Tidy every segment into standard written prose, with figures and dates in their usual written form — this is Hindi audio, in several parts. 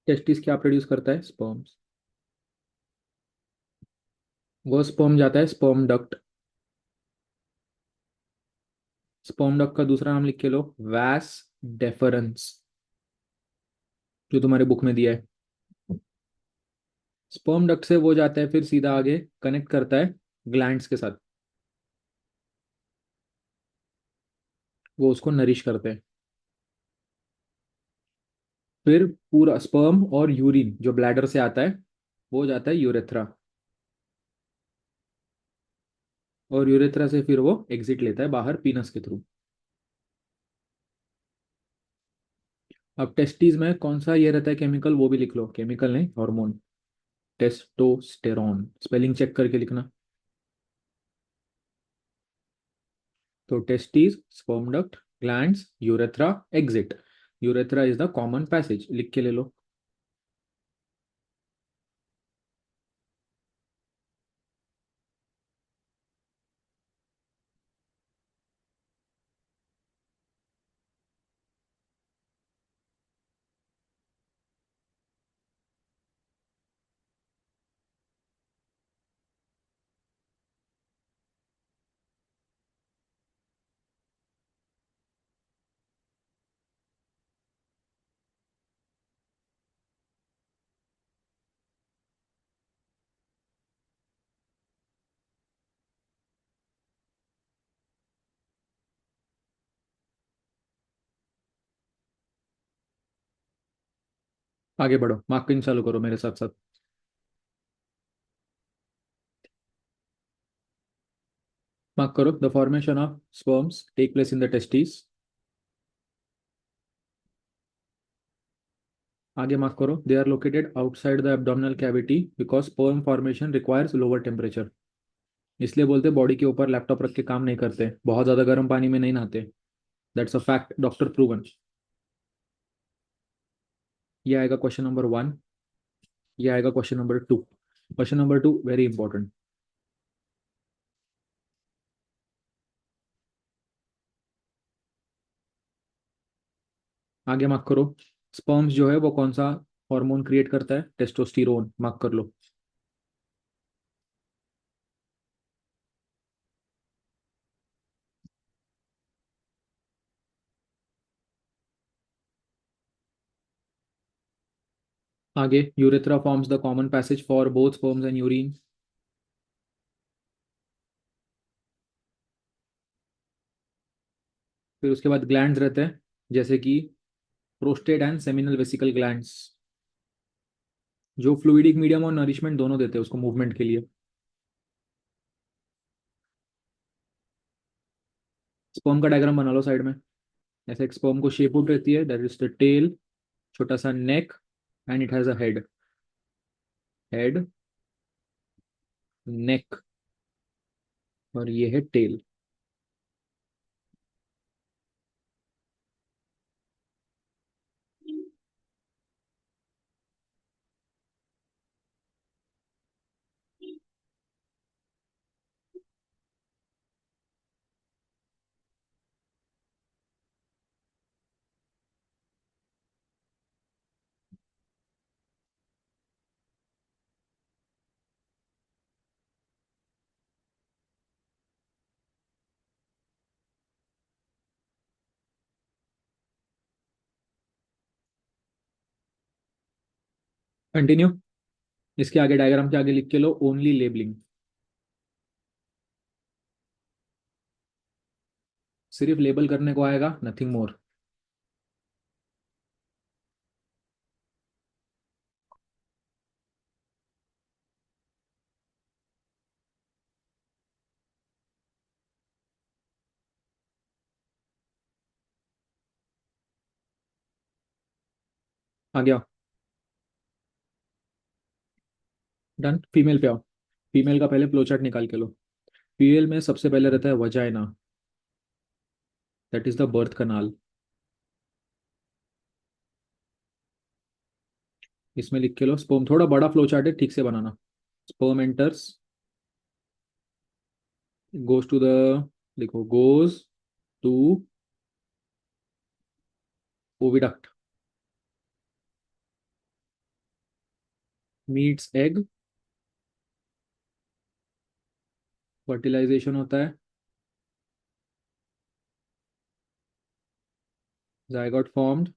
टेस्टिस क्या प्रोड्यूस करता है? स्पर्म्स। वो स्पर्म जाता है स्पर्म डक्ट। स्पर्म डक्ट का दूसरा नाम लिख के लो, वैस डेफरेंस, जो तुम्हारे बुक में दिया है। स्पर्म डक्ट से वो जाता है फिर सीधा आगे कनेक्ट करता है ग्लैंड्स के साथ, वो उसको नरिश करते हैं। फिर पूरा स्पर्म और यूरिन जो ब्लैडर से आता है वो जाता है यूरेथ्रा, और यूरेथ्रा से फिर वो एग्जिट लेता है बाहर पीनस के थ्रू। अब टेस्टिस में कौन सा ये रहता है केमिकल, वो भी लिख लो, केमिकल नहीं हार्मोन। टेस्टोस्टेरॉन, स्पेलिंग चेक करके लिखना। तो testis, sperm duct, glands, urethra, exit. Urethra is the common passage, लिख के ले लो। आगे बढ़ो, मार्किंग चालू करो मेरे साथ साथ। मार्क करो, the formation of sperms take place in the testis. आगे मार्क करो, they are located outside the abdominal cavity because sperm formation requires lower temperature. इसलिए बोलते बॉडी के ऊपर लैपटॉप रख के काम नहीं करते, बहुत ज्यादा गर्म पानी में नहीं नहाते। That's a fact, doctor proven. ये आएगा क्वेश्चन नंबर 1। ये आएगा question number 2। Question number 2 very important. आगे मार्क करो, स्पर्म्स जो है वो कौन सा हार्मोन क्रिएट करता है? टेस्टोस्टेरोन, मार्क कर लो। आगे, urethra forms the common passage for both sperms and urine. फिर उसके बाद ग्लैंड्स रहते हैं, जैसे कि prostate and seminal vesicle glands, जो फ्लूइडिक मीडियम और नरिशमेंट दोनों देते हैं उसको मूवमेंट के लिए। स्पर्म का डायग्राम बना लो साइड में। ऐसे एक स्पर्म को शेप आउट रहती है, दैट इज द टेल, छोटा सा neck, and it has a head. Head, neck, और ये है टेल। कंटिन्यू। इसके आगे डायग्राम के आगे लिख के लो, ओनली लेबलिंग। सिर्फ लेबल करने को आएगा, नथिंग मोर। आ गया? डन। फीमेल पे आओ। फीमेल का पहले फ्लो चार्ट निकाल के लो। फीमेल में सबसे पहले रहता है vagina, that is the birth canal. इसमें लिख के लो स्पर्म, थोड़ा बड़ा फ्लो चार्ट है, ठीक से बनाना। Sperm enters, goes to the, लिखो goes to oviduct. Meets egg, fertilization होता है, zygote formed,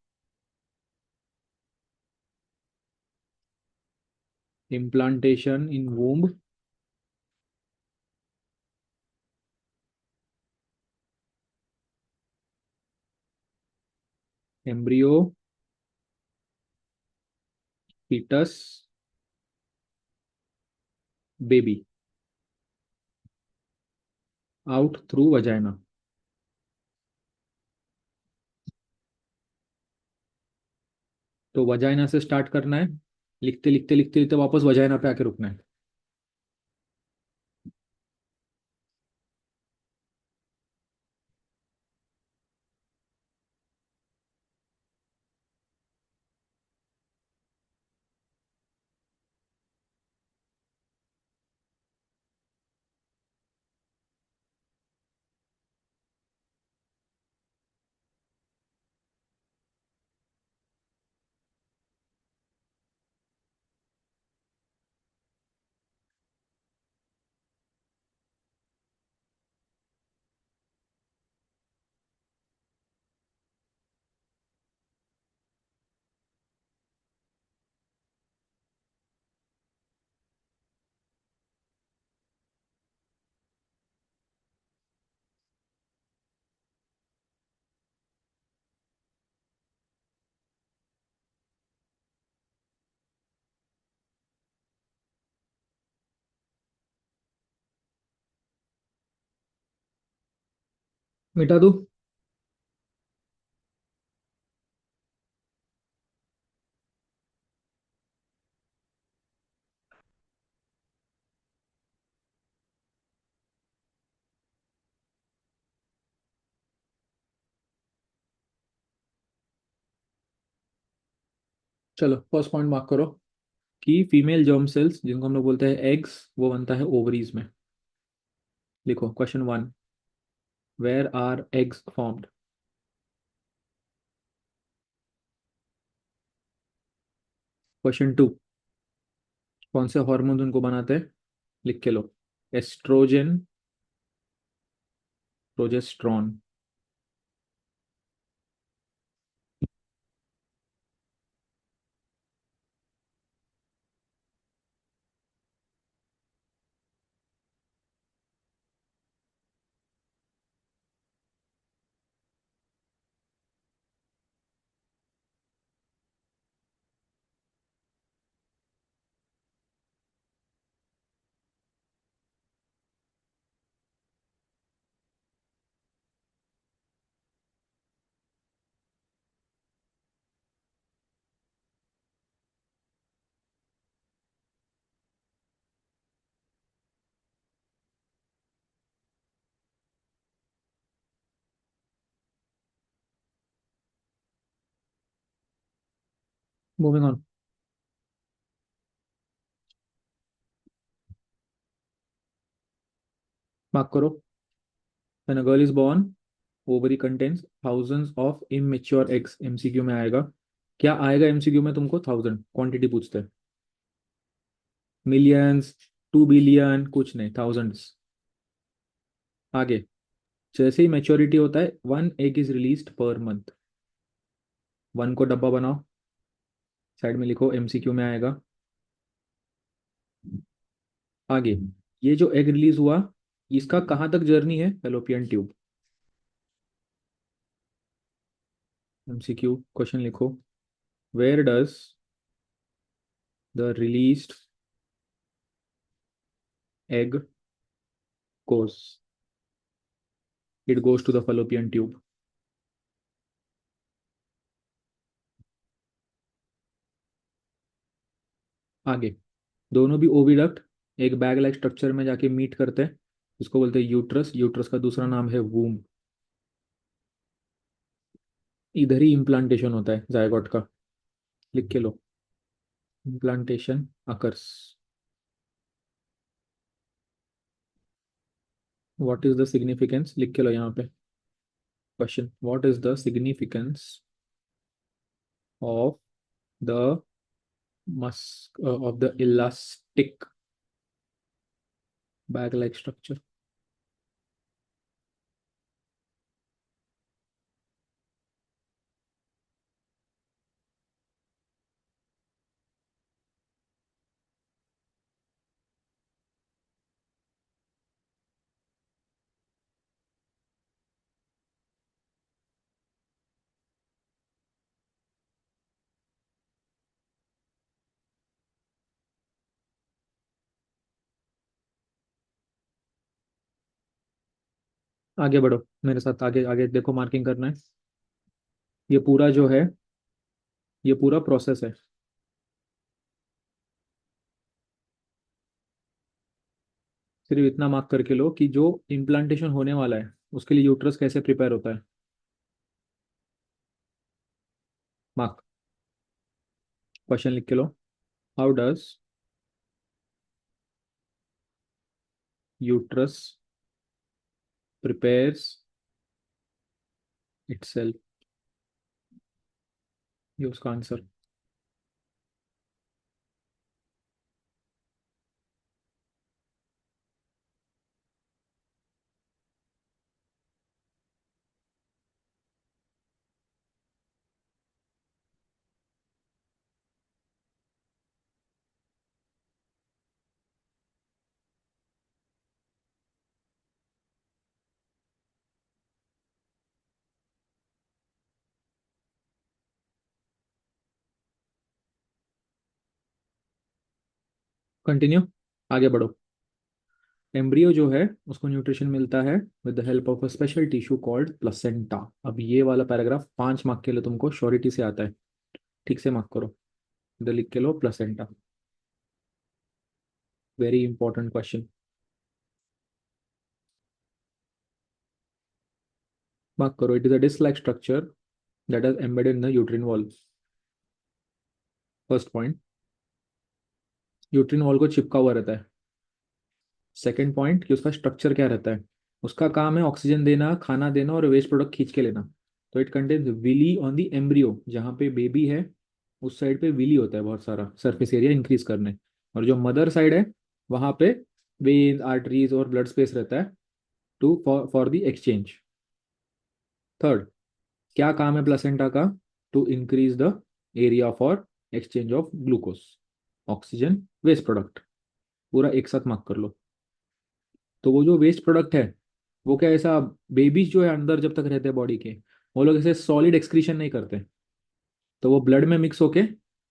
implantation in womb, embryo, foetus, baby, out through vagina. तो वजाइना से स्टार्ट करना है, लिखते लिखते लिखते लिखते वापस वजाइना पे आके रुकना है। मिटा दूँ? चलो फर्स्ट पॉइंट मार्क करो कि फीमेल जर्म सेल्स जिनको हम लोग बोलते हैं एग्स, वो बनता है ओवरीज में। लिखो question one, where are eggs formed. Question two, कौन से हार्मोन उनको बनाते हैं, लिख के लो। Estrogen, progesterone. Moving on, mark करो। When a girl is born, ovary contains thousands of immature eggs। MCQ में आएगा, क्या आएगा एमसीक्यू में तुमको? 1000 क्वांटिटी पूछते हैं, मिलियंस, 2 बिलियन, कुछ नहीं, थाउजेंड्स। आगे, जैसे ही मेच्योरिटी होता है 1 egg is released per month. 1 को डब्बा बनाओ, साइड में लिखो एमसीक्यू में आएगा। आगे, ये जो एग रिलीज हुआ, इसका कहाँ तक जर्नी है? Fallopian tube. एमसीक्यू क्वेश्चन लिखो, where does the released egg goes? It goes to the fallopian tube. आगे, दोनों भी ओविडक्ट एक बैग लाइक स्ट्रक्चर में जाके मीट करते हैं, इसको बोलते हैं यूट्रस। यूट्रस का दूसरा नाम है वूम। इधर ही इम्प्लांटेशन होता है जायगोट का, लिख के लो। Implantation occurs. What is the significance, लिख के लो यहाँ पे। Question, what is the significance of the musk of the elastic bag like structure. आगे बढ़ो मेरे साथ, आगे आगे देखो, मार्किंग करना है। ये पूरा जो है, ये पूरा प्रोसेस है। सिर्फ इतना मार्क करके लो कि जो इम्प्लांटेशन होने वाला है उसके लिए यूट्रस कैसे प्रिपेयर होता है। मार्क। क्वेश्चन लिख के लो। How does uterus prepares itself, ये उसका आंसर। कंटिन्यू, आगे बढ़ो। एम्ब्रियो जो है उसको न्यूट्रिशन मिलता है with the help of a special tissue called placenta. अब ये वाला पैराग्राफ 5 मार्क के लिए तुमको श्योरिटी से आता है। ठीक से मार्क करो। इधर लिख के लो placenta. Very important question. Mark करो। It is a disc like structure that is embedded in the uterine wall. First point, uterine wall को चिपका हुआ रहता है। सेकेंड पॉइंट कि उसका स्ट्रक्चर क्या रहता है। उसका काम है ऑक्सीजन देना, खाना देना और वेस्ट प्रोडक्ट खींच के लेना। तो it contains villi on the embryo, जहाँ पे बेबी है उस साइड पे विली होता है बहुत सारा, सरफेस एरिया इंक्रीज करने। और जो मदर साइड है वहाँ पे वेन्स, आर्टरीज और ब्लड स्पेस रहता है to for the exchange. Third, क्या काम है प्लेसेंटा का? To increase the area for exchange of glucose, oxygen, waste product. पूरा एक साथ मार्क कर लो। तो वो जो वेस्ट प्रोडक्ट है वो क्या, ऐसा बेबीज जो है अंदर जब तक रहते हैं बॉडी के, वो लोग ऐसे सॉलिड एक्सक्रीशन नहीं करते, तो वो ब्लड में मिक्स होके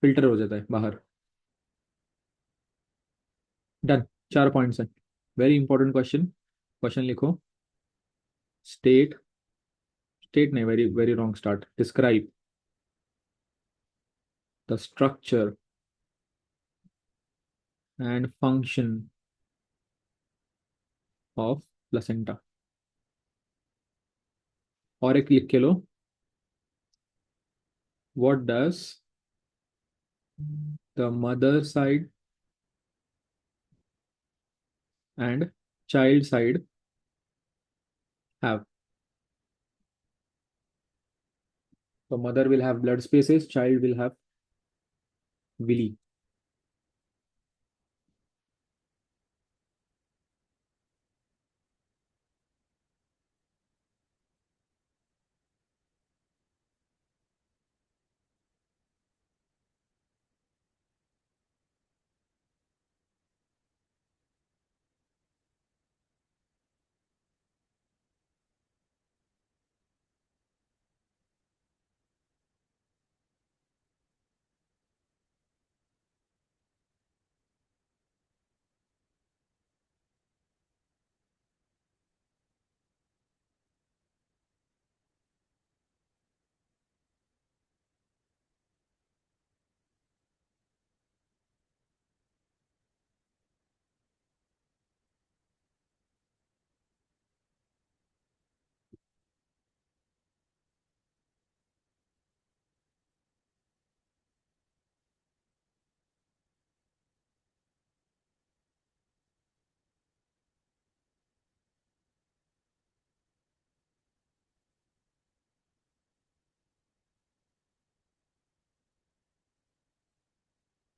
फिल्टर हो जाता है बाहर। डन। 4 पॉइंट्स है। Very important question. क्वेश्चन लिखो। स्टेट, स्टेट नहीं, very very wrong start. Describe the structure and function of placenta. और एक लिख के लो। What does the mother side and child side have? So mother will have blood spaces, child will have villi.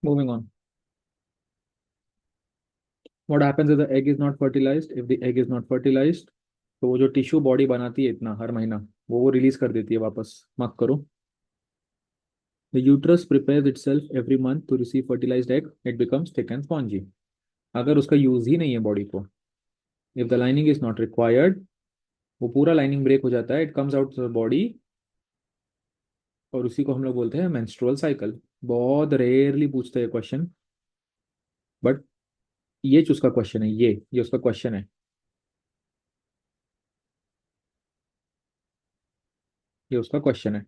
Moving on. What happens if the egg is not fertilised? If the egg is not fertilised, तो वो जो टिश्यू बॉडी बनाती है इतना हर महीना, वो रिलीज कर देती है वापस. मार्क करो. The uterus prepares itself every month to receive fertilised egg. It becomes thick and spongy. अगर उसका यूज ही नहीं है बॉडी को, if the lining is not required, वो पूरा लाइनिंग ब्रेक हो जाता है, it comes out the body, और उसी को हम लोग बोलते हैं मेंस्ट्रुअल साइकिल. बहुत रेयरली पूछते हैं क्वेश्चन, बट ये जो उसका क्वेश्चन है, ये उसका क्वेश्चन है, ये उसका क्वेश्चन है.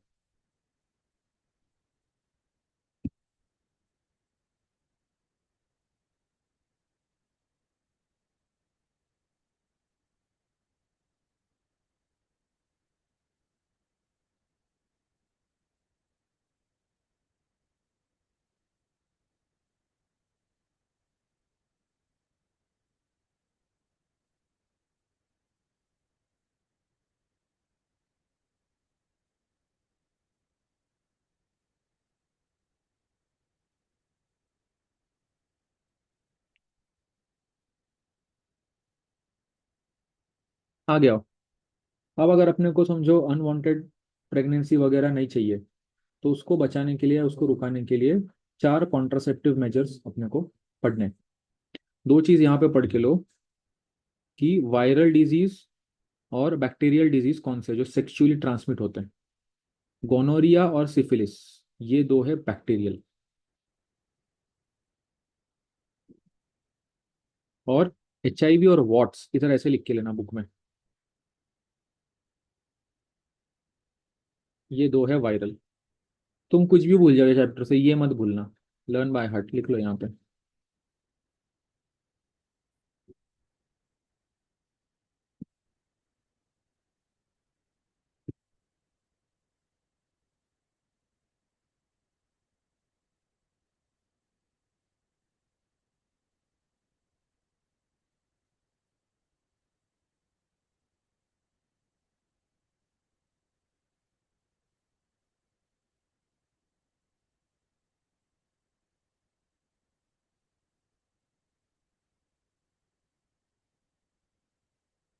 आ गया. अब अगर अपने को समझो अनवांटेड प्रेगनेंसी वगैरह नहीं चाहिए, तो उसको बचाने के लिए, उसको रुकाने के लिए 4 कॉन्ट्रासेप्टिव मेजर्स अपने को पढ़ने. दो चीज यहाँ पे पढ़ के लो कि वायरल डिजीज और बैक्टीरियल डिजीज कौन से जो सेक्सुअली ट्रांसमिट होते हैं. गोनोरिया और सिफिलिस, ये दो है बैक्टीरियल. और HIV और वॉट्स इधर ऐसे लिख के लेना बुक में, ये दो है वायरल. तुम कुछ भी भूल जाओगे चैप्टर से, ये मत भूलना. लर्न बाय हार्ट लिख लो यहाँ पे.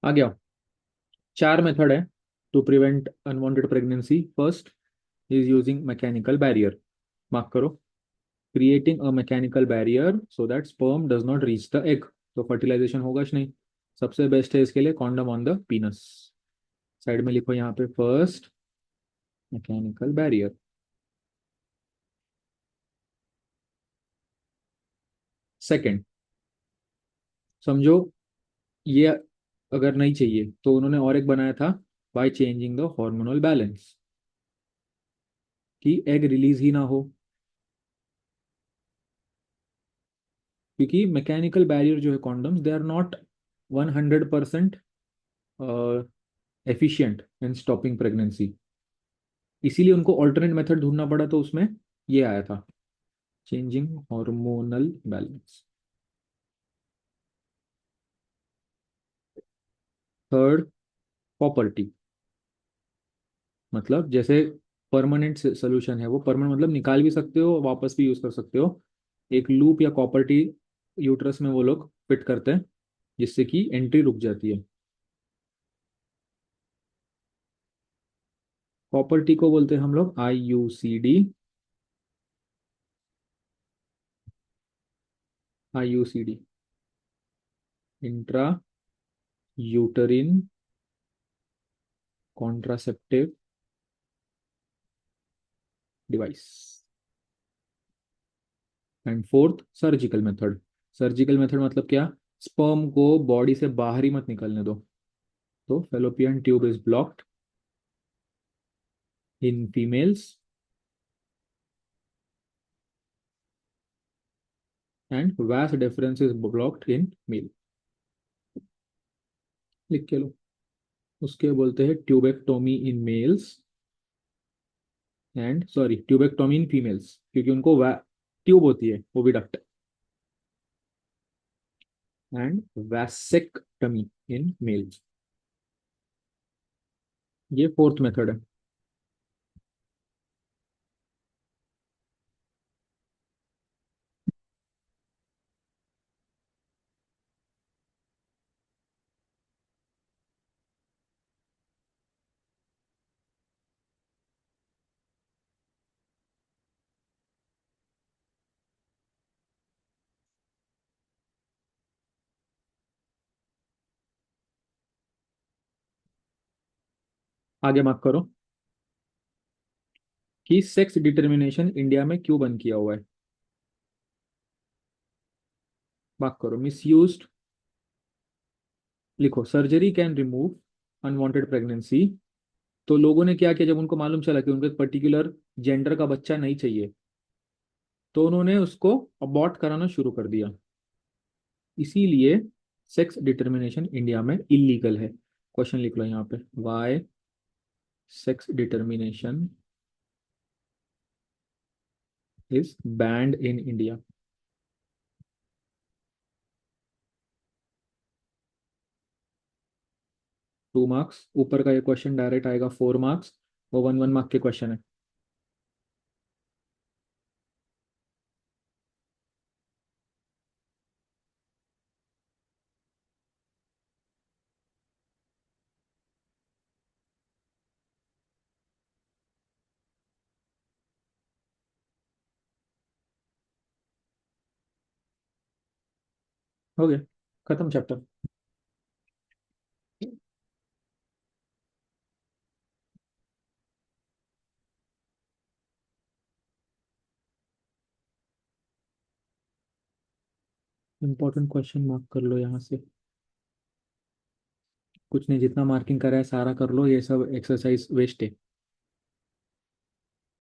आ गया. 4 मेथड है to prevent unwanted pregnancy. First is using mechanical barrier. Mark करो. Creating a mechanical barrier so that sperm does not reach the egg. तो फर्टिलाइजेशन होगा ही नहीं. सबसे बेस्ट है इसके लिए condom on the penis. Side में लिखो यहाँ पे, फर्स्ट मैकेनिकल बैरियर. सेकेंड, समझो ये अगर नहीं चाहिए तो उन्होंने और एक बनाया था, by changing the hormonal balance, कि एग रिलीज ही ना हो. क्योंकि मैकेनिकल बैरियर जो है condoms, they are not 100% efficient in stopping pregnancy. इसीलिए उनको ऑल्टरनेट मेथड ढूंढना पड़ा, तो उसमें ये आया था, changing hormonal balance. Third, property. मतलब जैसे परमानेंट सोल्यूशन है, वो परमानेंट मतलब निकाल भी सकते हो, वापस भी यूज कर सकते हो. एक लूप या कॉपर्टी यूट्रस में वो लोग फिट करते हैं, जिससे कि एंट्री रुक जाती है. कॉपर्टी को बोलते हैं हम लोग IUCD. IUCD, intra uterine contraceptive device. And fourth, surgical method. Surgical method मतलब क्या? स्पर्म को बॉडी से बाहर ही मत निकलने दो. तो fallopian tube is blocked in females and vas deferens is blocked in male. लिख के लो. उसके बोलते हैं tubectomy in males, and sorry tubectomy in females, क्योंकि उनको ट्यूब होती है, वो भी duct. And vasectomy in males. ये फोर्थ मेथड है. आगे मार्क करो कि सेक्स डिटर्मिनेशन इंडिया में क्यों बंद किया हुआ है। मार्क करो मिसयूज्ड। लिखो surgery can remove unwanted pregnancy. तो लोगों ने क्या किया जब उनको मालूम चला कि उनको एक पर्टिकुलर जेंडर का बच्चा नहीं चाहिए, तो उन्होंने उसको अबॉर्ट कराना शुरू कर दिया। इसीलिए सेक्स डिटर्मिनेशन इंडिया में इलीगल है। क्वेश्चन लिख लो यहाँ पे, why sex determination is banned in India. 2 marks. ऊपर का ये क्वेश्चन डायरेक्ट आएगा 4 मार्क्स। वो 1 1 मार्क के क्वेश्चन है। हो गया, खत्म चैप्टर। इंपॉर्टेंट क्वेश्चन मार्क कर लो यहाँ से। कुछ नहीं, जितना मार्किंग करा है सारा कर लो, ये सब एक्सरसाइज वेस्ट है।